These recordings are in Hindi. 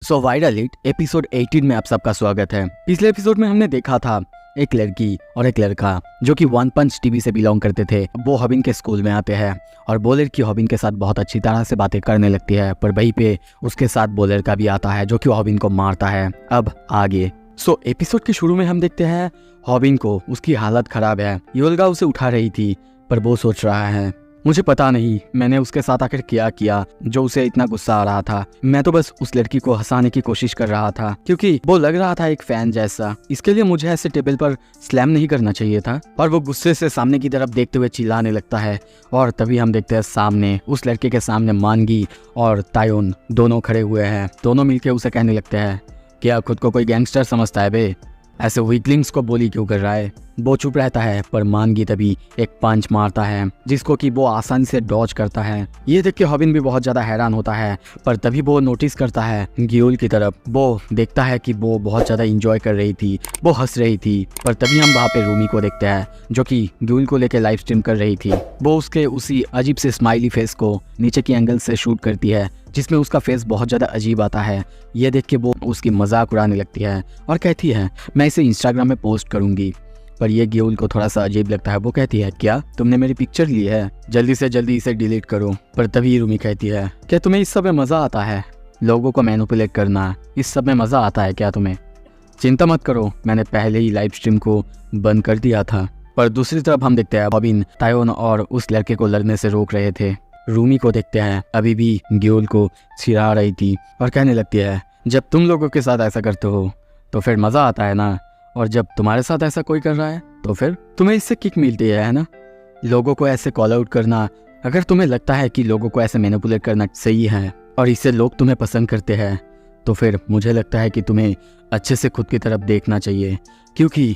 सो वायरल हिट एपिसोड 18 में आप सबका स्वागत है। पिछले एपिसोड में हमने देखा था एक लड़की और एक लड़का जो कि वन पंच टीवी से बिलोंग करते थे। वो हॉबिन के स्कूल में आते हैं और वो लड़की हॉबिन के साथ बहुत अच्छी तरह से बातें करने लगती है, पर वहीं पे उसके साथ वो लड़का भी आता है जो कि हॉबिन को मारता है। अब आगे एपिसोड के शुरू में हम देखते हैं हॉबिन को, उसकी हालत खराब है। योल्गा उसे उठा रही थी पर वो सोच रहा है मुझे पता नहीं मैंने उसके साथ आकर क्या किया जो उसे इतना गुस्सा आ रहा था। मैं तो बस उस लड़की को हंसाने की कोशिश कर रहा था क्योंकि वो लग रहा था एक फैन जैसा। इसके लिए मुझे ऐसे टेबल पर स्लैम नहीं करना चाहिए था। और वो गुस्से से सामने की तरफ देखते हुए चिल्लाने लगता है और तभी हम देखते हैं सामने उस लड़के के सामने मानगी और तायोन दोनों खड़े हुए हैं। दोनों मिलकर उसे कहने लगते हैं क्या खुद को कोई गैंगस्टर समझता है बे, ऐसे वीकलिंग्स को बोली क्यों कर रहा है। वो चुप रहता है पर मानगी तभी एक पंच मारता है जिसको कि वो आसानी से डॉज करता है। ये देख के हॉबिन भी बहुत ज्यादा हैरान होता है, पर तभी वो नोटिस करता है ग्यूल की तरफ। वो देखता है कि वो बहुत ज्यादा इंजॉय कर रही थी, वो हंस रही थी। पर तभी हम वहाँ पे रूमी को देखते हैं जो कि ग्यूल को लेकर लाइव स्ट्रीम कर रही थी। वो उसके उसी अजीब से स्माइली फेस को नीचे की एंगल से शूट करती है जिसमें उसका फेस बहुत ज़्यादा अजीब आता है। ये देख के वो उसकी मजाक उड़ाने लगती है और कहती है मैं इसे इंस्टाग्राम में पोस्ट करूंगी। पर ये ग्यूल को थोड़ा सा अजीब लगता है। वो कहती है क्या तुमने मेरी पिक्चर ली है, जल्दी से जल्दी इसे डिलीट करो। पर तभी रूमी कहती है क्या तुम्हें इस सब में मज़ा आता है, लोगों को मैनिपुलेट करना, इस सब में मज़ा आता है क्या तुम्हें? चिंता मत करो, मैंने पहले ही लाइव स्ट्रीम को बंद कर दिया था। पर दूसरी तरफ हम देखते हैं हॉबिन तायोन और उस लड़के को लड़ने से रोक रहे थे। रूमी को देखते हैं अभी भी ग्यूल को चिढ़ा रही थी और कहने लगती है जब तुम लोगों के साथ ऐसा करते हो तो फिर मज़ा आता है ना, और जब तुम्हारे साथ ऐसा कोई कर रहा है तो फिर तुम्हें इससे किक मिलती है ना। लोगों को ऐसे कॉल आउट करना, अगर तुम्हें लगता है कि लोगों को ऐसे मैनिपुलेट करना सही है और इससे लोग तुम्हें पसंद करते हैं तो फिर मुझे लगता है कि तुम्हें अच्छे से खुद की तरफ देखना चाहिए, क्योंकि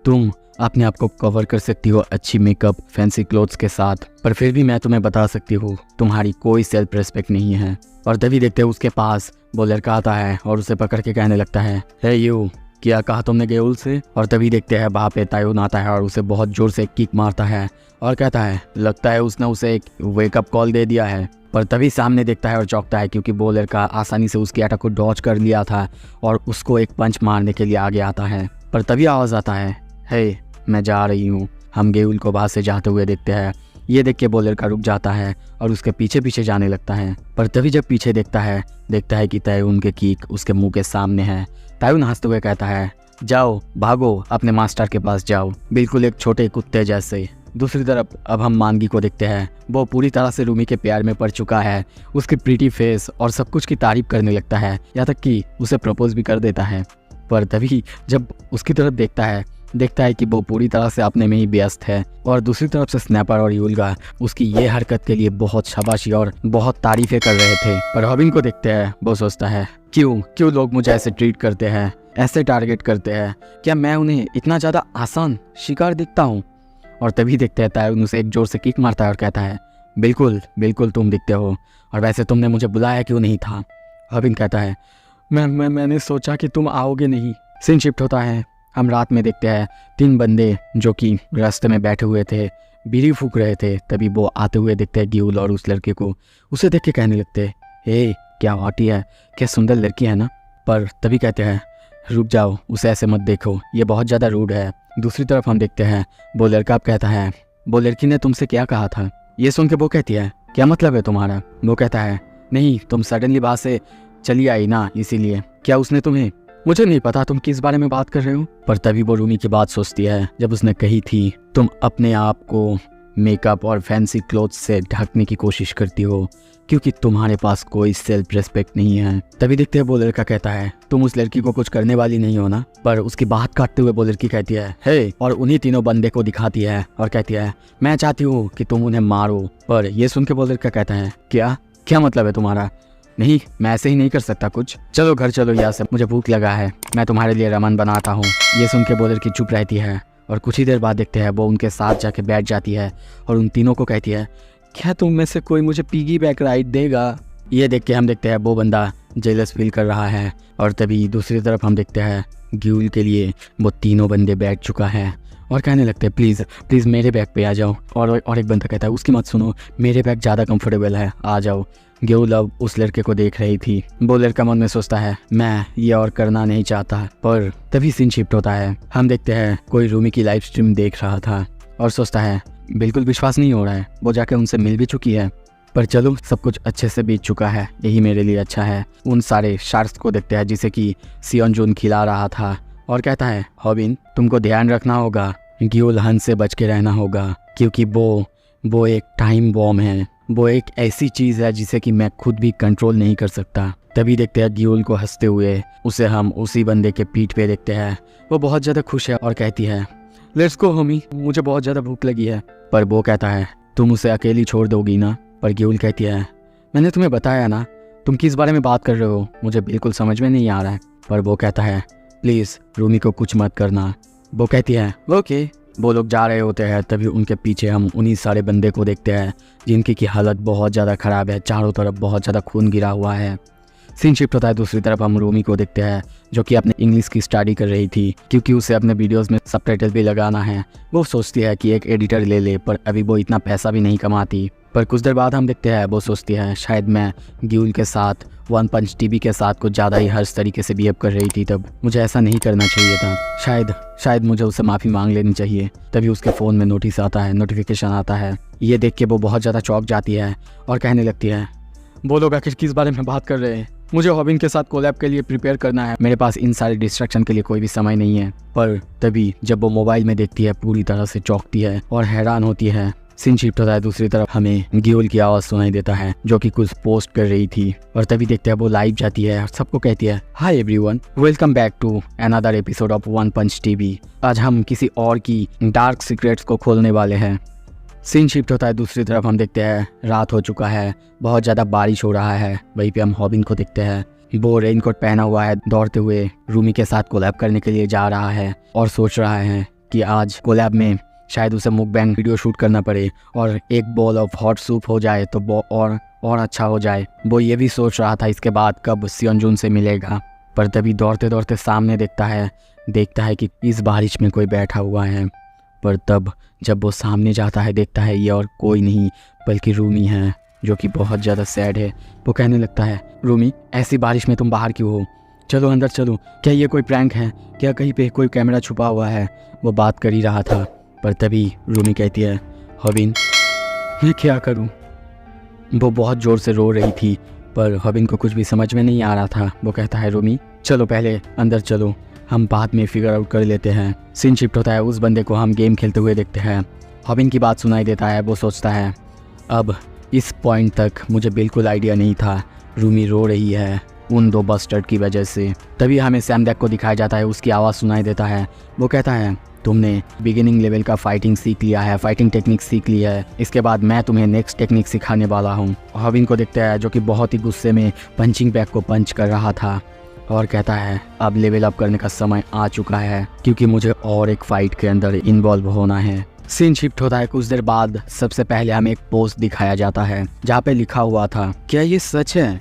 तुम अपने आप को कवर कर सकती हो अच्छी मेकअप फैंसी क्लोथ्स के साथ, पर फिर भी मैं तुम्हें बता सकती हूँ तुम्हारी कोई सेल्फ रेस्पेक्ट नहीं है। और तभी देखते हैं उसके पास वो लड़का आता है और उसे पकड़ के कहने लगता है हे यू, क्या कहा तुमने गेउल से? और तभी देखते हैं वहाँ पे तायोन आता है और उसे बहुत जोर से किक मारता है और कहता है लगता है उसने उसे एक वेकअप कॉल दे दिया है। पर तभी सामने देखता है और चौंकता है क्योंकि वो लड़का आसानी से उसकी अटैक को डॉज कर लिया था और उसको एक पंच मारने के लिए आगे आता है। पर तभी आवाज़ आता है हे मैं जा रही हूँ। हम गेउल को बाहर से जाते हुए देखते हैं। ये देख के वो लड़का रुक जाता है और उसके पीछे पीछे जाने लगता है। पर तभी जब पीछे देखता है कि तायोन के किक उसके मुंह के सामने है। तायोन हंसते हुए कहता है जाओ भागो अपने मास्टर के पास जाओ, बिल्कुल एक छोटे कुत्ते जैसे। दूसरी तरफ अब हम मानगी को देखते हैं। वो पूरी तरह से रूमी के प्यार में पड़ चुका है। उसकी प्रीटी फेस और सब कुछ की तारीफ करने लगता है, यहाँ तक कि उसे प्रपोज भी कर देता है। पर तभी जब उसकी तरफ देखता है कि वो पूरी तरह से अपने में ही व्यस्त है। और दूसरी तरफ से स्नैपर और यूल्गा उसकी ये हरकत के लिए बहुत शाबाशी और बहुत तारीफें कर रहे थे। पर हॉबिन को देखते हैं, वो सोचता है क्यों लोग मुझे ऐसे ट्रीट करते हैं, ऐसे टारगेट करते हैं, क्या मैं उन्हें इतना ज़्यादा आसान शिकार दिखता हूँ? और तभी देखते हैं तायोन उसे एक जोर से किक मारता है और कहता है बिल्कुल तुम दिखते हो, और वैसे तुमने मुझे बुलाया क्यों नहीं था? हॉबिन कहता है मैंने सोचा कि तुम आओगे नहीं। सीन शिफ्ट होता है। हम रात में देखते हैं 3 बंदे जो कि रास्ते में बैठे हुए थे, बीड़ी फूक रहे थे। तभी वो आते हुए देखते हैं ग्यूल और उस लड़के को। उसे देख के कहने लगते हैं हे क्या हॉटी है, क्या सुंदर लड़की है ना। पर तभी कहते हैं रुक जाओ, उसे ऐसे मत देखो, ये बहुत ज़्यादा रूड है। दूसरी तरफ हम देखते हैं वो लड़का अब कहता है वो लड़की ने तुमसे क्या कहा था? ये सुन के वो कहती है क्या मतलब है तुम्हारा? वो कहता है नहीं, तुम सडनली बाहर से चली आई ना, इसीलिए। क्या उसने तुम्हें? मुझे नहीं पता तुम किस बारे में बात कर रहे हो। पर तभी वो रूमी की बात सोचती है जब उसने कही थी तुम अपने आप को मेकअप और फैंसी क्लोथ्स से ढकने की कोशिश करती हो क्योंकि तुम्हारे पास कोई सेल्फ रेस्पेक्ट नहीं है। तभी देखते हैं वो लड़का कहता है तुम उस लड़की को कुछ करने वाली नहीं हो ना। पर उसकी बात काटते हुए वो लड़की कहती है हे, और उन्हीं तीनों बंदे को दिखाती है और कहती है मैं चाहती हूँ कि तुम उन्हें मारो। पर ये सुन के वो लड़का कहता है क्या मतलब है तुम्हारा? नहीं, मैं ऐसे ही नहीं कर सकता कुछ, चलो घर चलो यहाँ से, मुझे भूख लगा है, मैं तुम्हारे लिए रमन बनाता हूँ। ये सुन के वो लड़की चुप रहती है और कुछ ही देर बाद देखते हैं वो उनके साथ जाके बैठ जाती है और उन तीनों को कहती है क्या तुम में से कोई मुझे पिगी बैक राइड देगा? ये देख के हम देखते हैं वो बंदा जेलस फील कर रहा है। और तभी दूसरी तरफ हम देखते हैं ग्यूल के लिए वो तीनों बंदे बैठ चुका है और कहने लगते हैं प्लीज़ प्लीज़ मेरे बैग पे आ जाओ। और एक बंदा कहता है उसकी मत सुनो, मेरे बैग ज़्यादा कंफर्टेबल है, आ जाओ। ग्यूल अब उस लड़के को देख रही थी। वो लड़का मन में सोचता है मैं ये और करना नहीं चाहता। पर तभी सीन शिफ्ट होता है। हम देखते हैं कोई रूमी की लाइव स्ट्रीम देख रहा था और सोचता है बिल्कुल विश्वास नहीं हो रहा है, वो जाके उनसे मिल भी चुकी है। पर चलो सब कुछ अच्छे से बीत चुका है, यही मेरे लिए अच्छा है। उन सारे शार्क्स को देखते हैं जिसे कि सियोन जून खिला रहा था और कहता है हॉबिन तुमको ध्यान रखना होगा, ग्यूल हन से बच के रहना होगा क्योंकि वो एक टाइम बॉम्ब है। वो एक ऐसी चीज़ है जिसे कि मैं खुद भी कंट्रोल नहीं कर सकता। तभी देखते हैं ग्यूल को हंसते हुए, उसे हम उसी बंदे के पीठ पे देखते हैं। वो बहुत ज़्यादा खुश है और कहती है लेट्स गो होमी, मुझे बहुत ज़्यादा भूख लगी है। पर वो कहता है तुम उसे अकेली छोड़ दोगी ना। पर ग्यूल कहती है मैंने तुम्हें बताया ना, तुम किस बारे में बात कर रहे हो, मुझे बिल्कुल समझ में नहीं आ रहा है। पर वो कहता है प्लीज़ रूमी को कुछ मत करना। वो कहती है ओके। वो लोग जा रहे होते हैं, तभी उनके पीछे हम उन्हीं सारे बंदे को देखते हैं जिनकी की हालत बहुत ज़्यादा ख़राब है, चारों तरफ बहुत ज़्यादा खून गिरा हुआ है। सीन शिफ्ट होता है, दूसरी तरफ हम रूमी को देखते हैं जो कि अपने इंग्लिश की स्टडी कर रही थी क्योंकि उसे अपने वीडियोस में सबटाइटल भी लगाना है। वो सोचती है कि एक एडिटर ले ले, पर अभी वो इतना पैसा भी नहीं कमाती। पर कुछ देर बाद हम देखते हैं वो सोचती है शायद मैं ग्यूल के साथ वन पंच टीवी के साथ कुछ ज़्यादा ही हर्ष तरीके से बिहेव कर रही थी, तब मुझे ऐसा नहीं करना चाहिए था। शायद मुझे उससे माफ़ी मांग लेनी चाहिए। तभी उसके फ़ोन में नोटिस आता है, नोटिफिकेशन आता है। ये देख के वो बहुत ज़्यादा चौंक जाती है और कहने लगती है वो लोग आखिर किस बारे में बात कर रहे हैं, मुझे हॉबिन के साथ कोलैब के लिए प्रिपेयर करना है, मेरे पास इन सारे डिस्ट्रैक्शन के लिए कोई भी समय नहीं है। पर तभी जब वो मोबाइल में देखती है पूरी तरह से चौंकती है और हैरान होती है। सीन शिफ्ट होता है, दूसरी तरफ हमें ग्यूल की आवाज़ सुनाई देता है जो कि कुछ पोस्ट कर रही थी। और तभी देखते हैं वो लाइव जाती है और सबको कहती है hi everyone, welcome back to another episode of One Punch TV. आज हम किसी और की डार्क सीक्रेट्स को खोलने वाले हैं। सीन शिफ्ट होता है, दूसरी तरफ हम देखते हैं रात हो चुका है, बहुत ज़्यादा बारिश हो रहा है। वहीं पे हम हॉबिन को देखते हैं, वो रेनकोट पहना हुआ है, दौड़ते हुए रूमी के साथ कोलैब करने के लिए जा रहा है और सोच रहा है कि आज कोलैब में शायद उसे मुकबैंग वीडियो शूट करना पड़े और एक बोल ऑफ हॉट सूप हो जाए तो वो और अच्छा हो जाए। वो ये भी सोच रहा था इसके बाद कब सियोन जून से मिलेगा। पर तभी दौड़ते दौड़ते सामने देखता है कि इस बारिश में कोई बैठा हुआ है। पर तब जब वो सामने जाता है देखता है ये और कोई नहीं बल्कि रूमी है जो कि बहुत ज़्यादा सैड है। वो कहने लगता है रूमी ऐसी बारिश में तुम बाहर क्यों हो, चलो अंदर चलो, क्या ये कोई प्रैंक है, क्या कहीं पे कोई कैमरा छुपा हुआ है। वो बात कर ही रहा था, पर तभी रूमी कहती है हॉबिन मैं क्या करूं। वो बहुत ज़ोर से रो रही थी पर हॉबिन को कुछ भी समझ में नहीं आ रहा था। वो कहता है रूमी चलो पहले अंदर चलो, हम बाद में फिगर आउट कर लेते हैं। सीन शिफ्ट होता है, उस बंदे को हम गेम खेलते हुए देखते हैं। हॉबिन की बात सुनाई देता है। वो सोचता है अब इस पॉइंट तक मुझे बिल्कुल आइडिया नहीं था रूमी रो रही है उन दो बस्टर्ड की वजह से। तभी हमें सैम दैक को दिखाया जाता है, उसकी आवाज़ सुनाई देता है। वो कहता है तुमने बिगिनिंग लेवल का फाइटिंग सीख लिया है, फाइटिंग टेक्निक सीख ली है, इसके बाद मैं तुम्हें नेक्स्ट टेक्निक सिखाने वाला हूँ। हॉबिन को देखता है जो कि बहुत ही गुस्से में पंचिंग बैग को पंच कर रहा था और कहता है अब लेवल अप करने का समय आ चुका है क्योंकि मुझे और एक फाइट के अंदर इन्वॉल्व होना है। सीन शिफ्ट होता है, कुछ देर बाद सबसे पहले हमें एक पोस्ट दिखाया जाता है जहाँ पे लिखा हुआ था क्या ये सच है,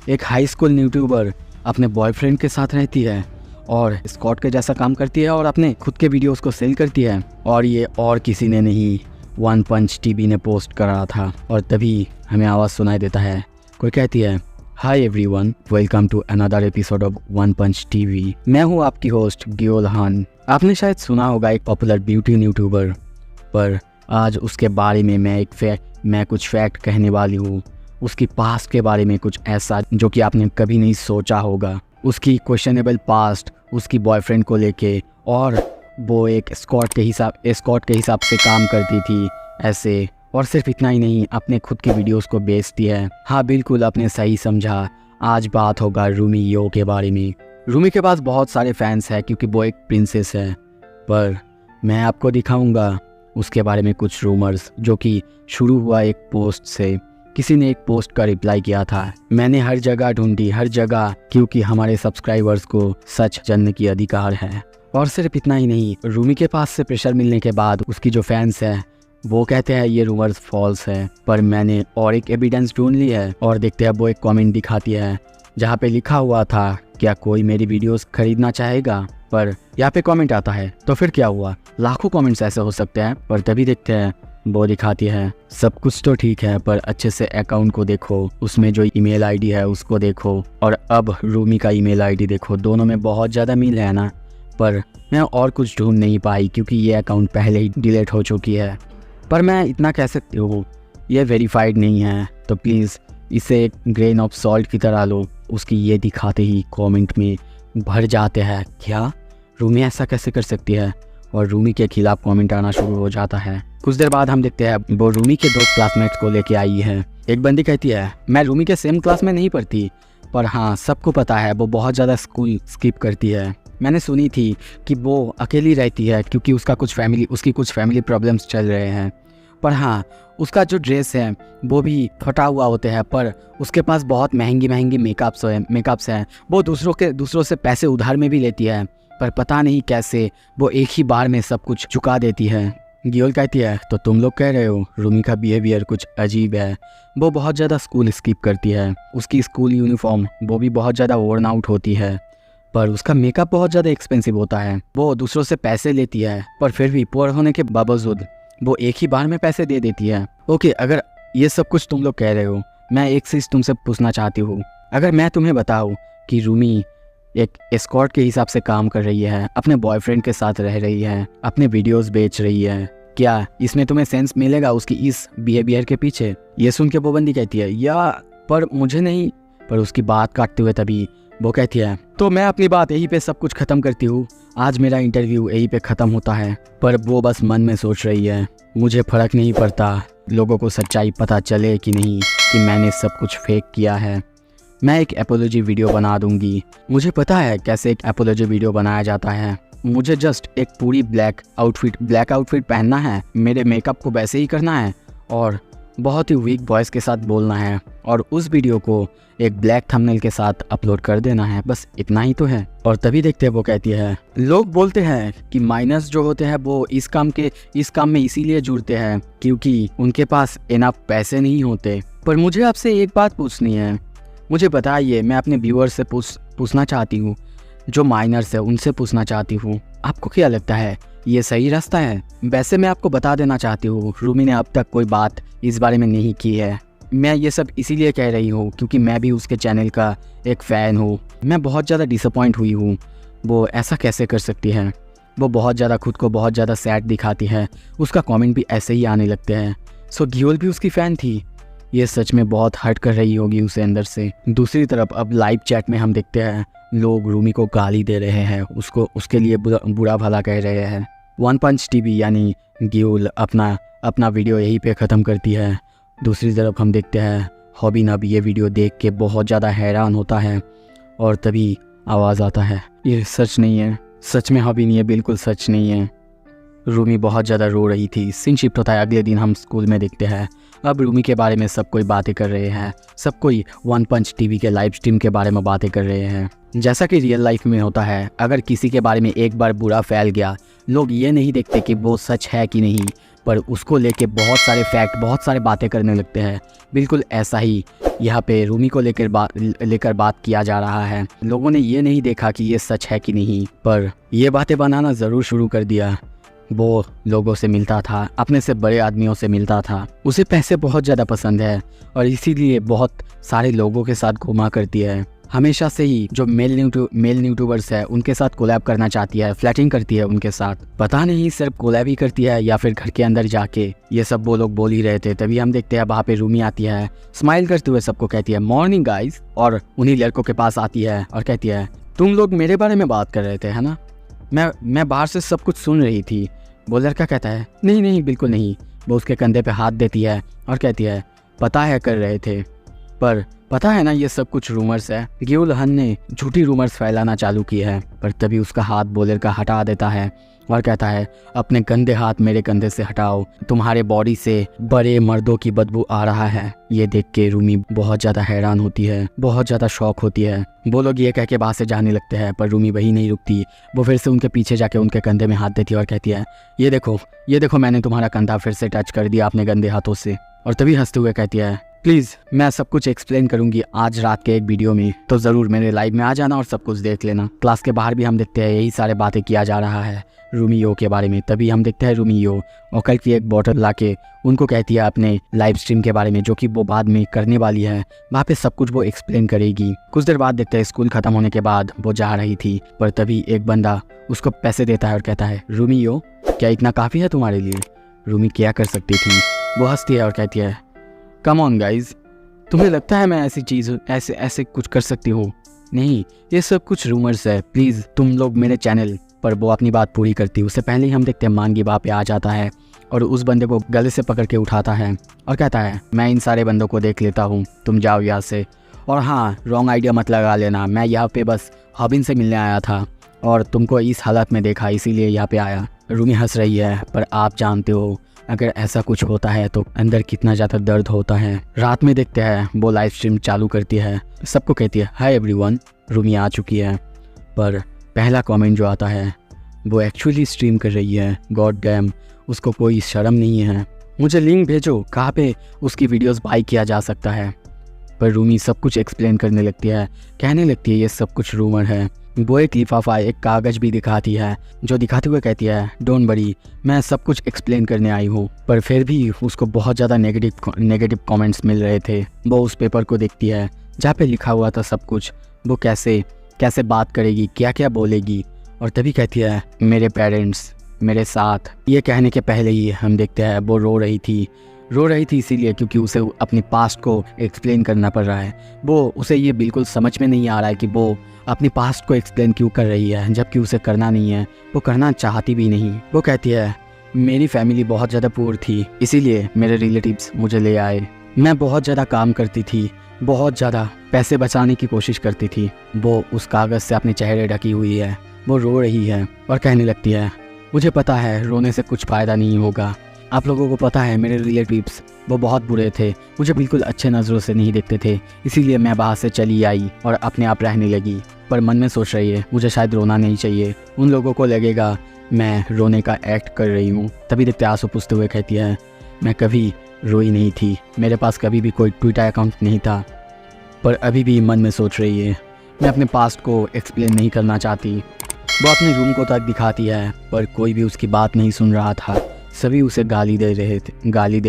एक हाई स्कूल यूट्यूबर अपने बॉयफ्रेंड के साथ रहती है और स्कॉट के जैसा काम करती है और अपने खुद के वीडियोस को सेल करती है, और ये और किसी ने नहीं वन पंच टीवी ने पोस्ट करा था। और तभी हमें आवाज़ सुनाई देता है, कोई कहती है hi everyone, welcome to another episode of One Punch TV. मैं हूँ आपकी होस्ट ग्यूल हान। आपने शायद सुना होगा एक पॉपुलर ब्यूटी यूट्यूबर, पर आज उसके बारे में मैं कुछ फैक्ट कहने वाली हूँ। उसकी पास्ट के बारे में कुछ ऐसा जो कि आपने कभी नहीं सोचा होगा, उसकी क्वेश्चनेबल पास्ट, उसकी बॉयफ्रेंड को लेके, और वो एक एस्कॉर्ट के हिसाब से काम करती थी ऐसे। और सिर्फ इतना ही नहीं, अपने खुद की वीडियोस को बेचती है। हाँ बिल्कुल आपने सही समझा, आज बात होगा रूमी यो के बारे में। रूमी के पास बहुत सारे फैंस हैं क्योंकि वो एक प्रिंसेस है, पर मैं आपको दिखाऊंगा उसके बारे में कुछ रूमर्स जो कि शुरू हुआ एक पोस्ट से। किसी ने एक पोस्ट का रिप्लाई किया था, मैंने हर जगह ढूंढी, हर जगह, क्योंकि हमारे सब्सक्राइबर्स को सच जानने की अधिकार है। और सिर्फ इतना ही नहीं, रूमी के पास से प्रेशर मिलने के बाद उसकी जो फैंस हैं वो कहते हैं ये रूमर्स फॉल्स है, पर मैंने और एक एविडेंस ढूंढ ली है। और देखते हैं वो एक कमेंट दिखाती है जहाँ पे लिखा हुआ था क्या कोई मेरी वीडियोस खरीदना चाहेगा, पर यहाँ पे कमेंट आता है। तो फिर क्या हुआ, लाखों कमेंट्स ऐसे हो सकते हैं, पर तभी देखते हैं वो दिखाती है सब कुछ तो ठीक है पर अच्छे से अकाउंट को देखो, उसमें जो ईमेल आईडी है उसको देखो और अब रूमी का ईमेल आईडी देखो, दोनों में बहुत ज़्यादा मिल है ना। पर मैं और कुछ ढूंढ नहीं पाई क्योंकि ये अकाउंट पहले ही डिलीट हो चुकी है। पर मैं इतना कह सकती हूँ ये वेरीफाइड नहीं है, तो प्लीज़ इसे एक ग्रेन ऑफ सॉल्ट की तरह लो। उसकी ये दिखाते ही कमेंट में भर जाते हैं क्या रूमी ऐसा कैसे कर सकती है, और रूमी के खिलाफ कमेंट आना शुरू हो जाता है। कुछ देर बाद हम देखते हैं वो रूमी के 2 क्लासमेट्स को लेके आई है। एक बंदी कहती है मैं रूमी के सेम क्लास में नहीं पढ़ती, पर हाँ सबको पता है वो बहुत ज़्यादा स्कूल स्किप करती है। मैंने सुनी थी कि वो अकेली रहती है क्योंकि उसकी कुछ फैमिली प्रॉब्लम्स चल रहे हैं। पर हाँ उसका जो ड्रेस है वो भी फटा हुआ होते हैं, पर उसके पास बहुत महंगी मेकअप्स हैं। वो दूसरों से पैसे उधार में भी लेती है, पर पता नहीं कैसे वो एक ही बार में सब कुछ चुका देती है। गियोल कहती है तो तुम लोग कह रहे हो रूमी का बिहेवियर कुछ अजीब है, वो बहुत ज़्यादा स्कूल स्किप करती है, उसकी स्कूल यूनिफॉर्म वो भी बहुत ज़्यादा वर्न आउट होती है, पर उसका मेकअप बहुत ज़्यादा एक्सपेंसिव होता है, वो दूसरों से पैसे लेती है, पर फिर भी पुअर होने के बावजूद वो एक ही बार में पैसे दे देती है। ओके, अगर ये सब कुछ तुम लोग कह रहे हो, मैं एक चीज़ तुमसे पूछना चाहती हूँ। अगर मैं तुम्हें बताऊँ कि रूमी एक एस्कॉर्ट के हिसाब से काम कर रही है, अपने बॉयफ्रेंड के साथ रह रही है, अपने वीडियोस बेच रही है, क्या इसमें तुम्हें सेंस मिलेगा उसकी इस बिहेवियर के पीछे? ये सुन के वो बंदी कहती है या पर मुझे नहीं, पर उसकी बात काटते हुए तभी वो कहती है तो मैं अपनी बात यहीं पे सब कुछ ख़त्म करती हूँ, आज मेरा इंटरव्यू यहीं पे ख़त्म होता है। पर वो बस मन में सोच रही है मुझे फ़र्क नहीं पड़ता लोगों को सच्चाई पता चले कि नहीं कि मैंने सब कुछ फेक किया है, मैं एक एपोलॉजी वीडियो बना दूंगी। मुझे पता है कैसे एक एपोलॉजी वीडियो बनाया जाता है, मुझे जस्ट एक पूरी ब्लैक आउटफिट पहनना है, मेरे मेकअप को वैसे ही करना है और बहुत ही वीक वॉइस के साथ बोलना है और उस वीडियो को एक ब्लैक थंबनेल के साथ अपलोड कर देना है, बस इतना ही तो है। और तभी देखते हैं वो कहती है लोग बोलते हैं कि माइनर्स जो होते हैं वो इस काम में इसीलिए जुड़ते हैं क्योंकि उनके पास इनफ पैसे नहीं होते। पर मुझे आपसे एक बात पूछनी है, मुझे बताइए, मैं अपने व्यूअर्स से पूछना चाहती हूँ, जो माइनर्स है उनसे पूछना चाहती हूँ, आपको क्या लगता है ये सही रास्ता है? वैसे मैं आपको बता देना चाहती हूँ रूमी ने अब तक कोई बात इस बारे में नहीं की है। मैं ये सब इसीलिए कह रही हूँ क्योंकि मैं भी उसके चैनल का एक फ़ैन हूँ। मैं बहुत ज़्यादा डिसअपॉइंट हुई हूँ, वो ऐसा कैसे कर सकती है, वो बहुत ज़्यादा खुद को बहुत ज़्यादा सैड दिखाती है, उसका कमेंट भी ऐसे ही आने लगते हैं। सो गियोल भी उसकी फ़ैन थी, ये सच में बहुत हर्ट कर रही होगी उसे अंदर से। दूसरी तरफ अब लाइव चैट में हम देखते हैं लोग रूमी को गाली दे रहे हैं, उसके लिए बुरा भला कह रहे हैं। वन पंच टीवी यानी गियोल अपना वीडियो यहीं पे ख़त्म करती है। दूसरी तरफ हम देखते हैं हॉबिन अब ये वीडियो देख के बहुत ज़्यादा हैरान होता है और तभी आवाज़ आता है ये सच नहीं है, सच में हॉबिन ये बिल्कुल सच नहीं है। रूमी बहुत ज़्यादा रो रही थी। सीन शिफ्ट होता है अगले दिन हम स्कूल में देखते हैं अब रूमी के बारे में सब कोई बातें कर रहे हैं, सब कोई वन पंच टीवी के लाइव स्ट्रीम के बारे में बातें कर रहे हैं। जैसा कि रियल लाइफ में होता है, अगर किसी के बारे में एक बार बुरा फैल गया, लोग ये नहीं देखते कि वो सच है कि नहीं, पर उसको लेके बहुत सारे फैक्ट बहुत सारे बातें करने लगते हैं। बिल्कुल ऐसा ही यहाँ पे रूमी को लेकर बात किया जा रहा है। लोगों ने ये नहीं देखा कि ये सच है कि नहीं, पर ये बातें बनाना ज़रूर शुरू कर दिया। वो लोगों से मिलता था, अपने से बड़े आदमियों से मिलता था, उसे पैसे बहुत ज़्यादा पसंद है और इसीलिए बहुत सारे लोगों के साथ घुमा करती है। हमेशा से ही जो मेल यूट्यूबर्स है उनके साथ कोलैब करना चाहती है, फ्लैटिंग करती है उनके साथ। पता नहीं सिर्फ कोलैब ही करती है या फिर घर के अंदर जाके, ये सब वो लोग बोल ही रहे थे। तभी हम देखते हैं वहाँ पे रूमी आती है, स्माइल करते हुए सबको कहती है मॉर्निंग गाइस, और उन्हीं लड़कों के पास आती है और कहती है तुम लोग मेरे बारे में बात कर रहे थे है ना, मैं बाहर से सब कुछ सुन रही थी। वो लड़का कहता है नहीं बिल्कुल नहीं। वो उसके कंधे पे हाथ देती है और कहती है पता है कर रहे थे, पर पता है ना ये सब कुछ रूमर्स है। गियोल हन ने झूठी रूमर्स फैलाना चालू की है, पर तभी उसका हाथ बोलर का हटा देता है और कहता है अपने गंदे हाथ मेरे कंधे से हटाओ, तुम्हारे बॉडी से बड़े मर्दों की बदबू आ रहा है। ये देख के रूमी बहुत ज़्यादा हैरान होती है, बहुत ज़्यादा शॉक होती है। वो लोग ये कह के वहाँ से जाने लगते हैं, पर रूमी वही नहीं रुकती। वो फिर से उनके पीछे जाके उनके कंधे में हाथ देती है और कहती है ये देखो मैंने तुम्हारा कंधा फिर से टच कर दिया अपने गंदे हाथों से। और तभी हंसते हुए कहती है प्लीज़ मैं सब कुछ एक्सप्लेन करूंगी आज रात के एक वीडियो में, तो ज़रूर मेरे लाइव में आ जाना और सब कुछ देख लेना। क्लास के बाहर भी हम देखते हैं यही सारे बातें किया जा रहा है रूमियो के बारे में। तभी हम देखते हैं रूमियो ओकल की एक बॉटल लाके उनको कहती है अपने लाइव स्ट्रीम के बारे में, जो कि वो बाद में करने वाली है। वहाँ पे सब कुछ वो एक्सप्लेन करेगी। कुछ देर बाद देखते हैं स्कूल ख़त्म होने के बाद वो जा रही थी, पर तभी एक बंदा उसको पैसे देता है और कहता है, रूमियो क्या इतना काफ़ी है तुम्हारे लिए? रूमी क्या कर सकती थी? वो हंसती है और कहती है, कम ऑन गाइज, तुम्हें लगता है मैं ऐसी चीज़ ऐसे कुछ कर सकती हूँ? नहीं, ये सब कुछ रूमर्स है, प्लीज़ तुम लोग मेरे चैनल पर। वो अपनी बात पूरी करती है उससे पहले ही हम देखते हैं मानगी वहाँ पे आ जाता है और उस बंदे को गले से पकड़ के उठाता है और कहता है, मैं इन सारे बंदों को देख लेता हूँ, तुम जाओ यहाँ से। और हाँ, रॉन्ग आइडिया मत लगा लेना, मैं यहाँ पे बस हॉबिन से मिलने आया था और तुमको इस हालत में देखा इसीलिए यहाँ पे आया। रूमी हंस रही है, पर आप जानते हो अगर ऐसा कुछ होता है तो अंदर कितना ज़्यादा दर्द होता है। रात में देखते हैं वो लाइव स्ट्रीम चालू करती है, सबको कहती है, हाय एवरीवन, रूमी आ चुकी है। पर पहला कमेंट जो आता है वो एक्चुअली स्ट्रीम कर रही है, गॉड डैम, उसको कोई शर्म नहीं है, मुझे लिंक भेजो कहाँ पे उसकी वीडियोस बाई किया जा सकता है। पर रूमी सब कुछ एक्सप्लेन करने लगती है, कहने लगती है ये सब कुछ रूमर है। वो एक लिफाफा, एक कागज़ भी दिखाती है, जो दिखाते हुए कहती है, डोंट वरी, मैं सब कुछ एक्सप्लेन करने आई हूँ। पर फिर भी उसको बहुत ज़्यादा नेगेटिव कमेंट्स मिल रहे थे। वो उस पेपर को देखती है जहाँ पे लिखा हुआ था सब कुछ, वो कैसे बात करेगी, क्या क्या बोलेगी। और तभी कहती है, मेरे पेरेंट्स मेरे साथ। ये कहने के पहले ही हम देखते हैं वो रो रही थी इसीलिए क्योंकि उसे अपनी पास्ट को एक्सप्लेन करना पड़ रहा है। उसे ये बिल्कुल समझ में नहीं आ रहा है कि वो अपनी पास्ट को एक्सप्लेन क्यों कर रही है, जबकि उसे करना नहीं है, वो करना चाहती भी नहीं। वो कहती है, मेरी फैमिली बहुत ज़्यादा पुअर थी, इसीलिए मेरे रिलेटिव्स मुझे ले आए। मैं बहुत ज़्यादा काम करती थी, बहुत ज़्यादा पैसे बचाने की कोशिश करती थी। वो उस कागज़ से अपने चेहरे ढकी हुई है, वो रो रही है और कहने लगती है, मुझे पता है रोने से कुछ फ़ायदा नहीं होगा। आप लोगों को पता है मेरे रिलेटिव्स वो बहुत बुरे थे, मुझे बिल्कुल अच्छे नज़रों से नहीं देखते थे, इसीलिए मैं बाहर से चली आई और अपने आप रहने लगी। पर मन में सोच रही है, मुझे शायद रोना नहीं चाहिए, उन लोगों को लगेगा मैं रोने का एक्ट कर रही हूँ। तभी देखते आंसू पूछते हुए कहती है, मैं कभी रोई नहीं थी, मेरे पास कभी भी कोई ट्विटर अकाउंट नहीं था। पर अभी भी मन में सोच रही है, मैं अपने पास्ट को एक्सप्लेन नहीं करना चाहती। वो अपने रूम को तक दिखाती है, पर कोई भी उसकी बात नहीं सुन रहा था, सभी उसे गाली दे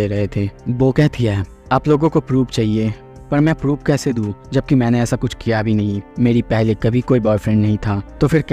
रहे थे। वो कहती है, आप लोगों को प्रूफ चाहिए, पर मैं प्रूफ कैसे दूँ जबकि मैंने ऐसा कुछ किया भी नहीं, मेरी पहले कभी कोई बॉयफ्रेंड नहीं था। तो फिर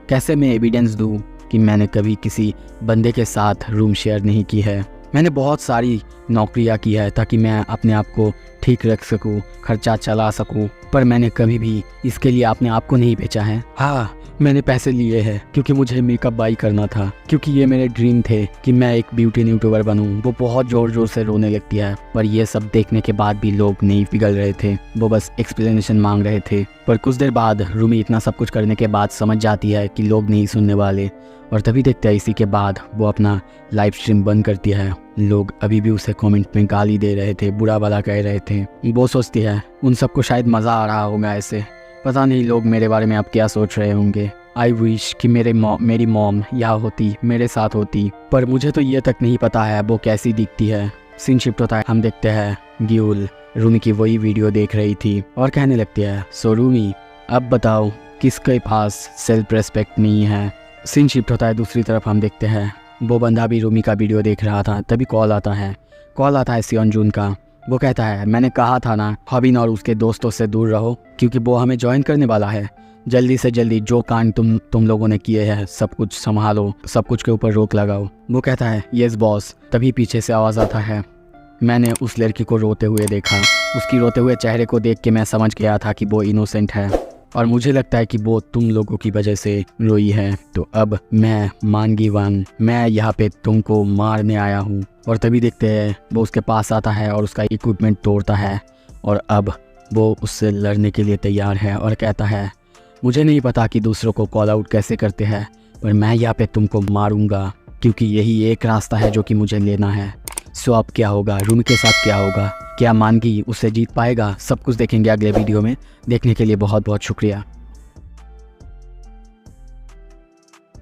कैसे मैं एविडेंस दूँ कि मैंने कभी किसी बंदे के साथ रूम शेयर नहीं की है। मैंने बहुत सारी नौकरियां की है ताकि मैं अपने आप को ठीक रख सकूं, खर्चा चला सकूं, पर मैंने कभी भी इसके लिए अपने आप को नहीं बेचा है। हाँ, मैंने पैसे लिए हैं क्योंकि मुझे मेकअप बाई करना था, क्योंकि ये मेरे ड्रीम थे कि मैं एक ब्यूटी यूट्यूबर बनूं। वो बहुत ज़ोर ज़ोर से रोने लगती है, पर ये सब देखने के बाद भी लोग नहीं पिघल रहे थे, वो बस एक्सप्लेनेशन मांग रहे थे। पर कुछ देर बाद रूमी इतना सब कुछ करने के बाद समझ जाती है कि लोग नहीं सुनने वाले, और तभी देखते हैं इसी के बाद वो अपना लाइव स्ट्रीम बंद करती है। लोग अभी भी उसे कमेंट में गाली दे रहे थे, बुरा भला कह रहे थे। वो सोचती है उन सबको शायद मज़ा आ रहा होगा ऐसे, पता नहीं लोग मेरे बारे में अब क्या सोच रहे होंगे। आई विश कि मेरी मॉम यहाँ होती, मेरे साथ होती, पर मुझे तो ये तक नहीं पता है वो कैसी दिखती है। सीन शिफ्ट होता है, हम देखते हैं ग्यूल रूमी की वही वीडियो देख रही थी और कहने लगती है, सो रूमी अब बताओ किसके पास सेल्फ रेस्पेक्ट नहीं है। सीन शिफ्ट होता है दूसरी तरफ, हम देखते हैं वो बंदा भी रूमी का वीडियो देख रहा था। तभी कॉल आता है सियोन जून का। वो कहता है, मैंने कहा था ना हॉबिन और उसके दोस्तों से दूर रहो, क्योंकि वो हमें ज्वाइन करने वाला है। जल्दी से जल्दी जो कांड तुम लोगों ने किए हैं सब कुछ संभालो, सब कुछ के ऊपर रोक लगाओ। वो कहता है, यस बॉस। तभी पीछे से आवाज़ आता है, मैंने उस लड़की को रोते हुए देखा, उसकी रोते हुए चेहरे को देख के मैं समझ गया था कि वो इनोसेंट है, और मुझे लगता है कि वो तुम लोगों की वजह से रोई है। तो अब मैं मानगी वन, मैं यहाँ पे तुमको मारने आया हूँ। और तभी देखते हैं वो उसके पास आता है और उसका इक्विपमेंट तोड़ता है, और अब वो उससे लड़ने के लिए तैयार है और कहता है, मुझे नहीं पता कि दूसरों को कॉल आउट कैसे करते हैं, पर मैं यहाँ पे तुमको मारूंगा, क्योंकि यही एक रास्ता है जो कि मुझे लेना है। सो अब क्या होगा, रूमी के साथ क्या होगा, क्या मानगी उससे जीत पाएगा, सब कुछ देखेंगे अगले वीडियो में। देखने के लिए बहुत बहुत शुक्रिया।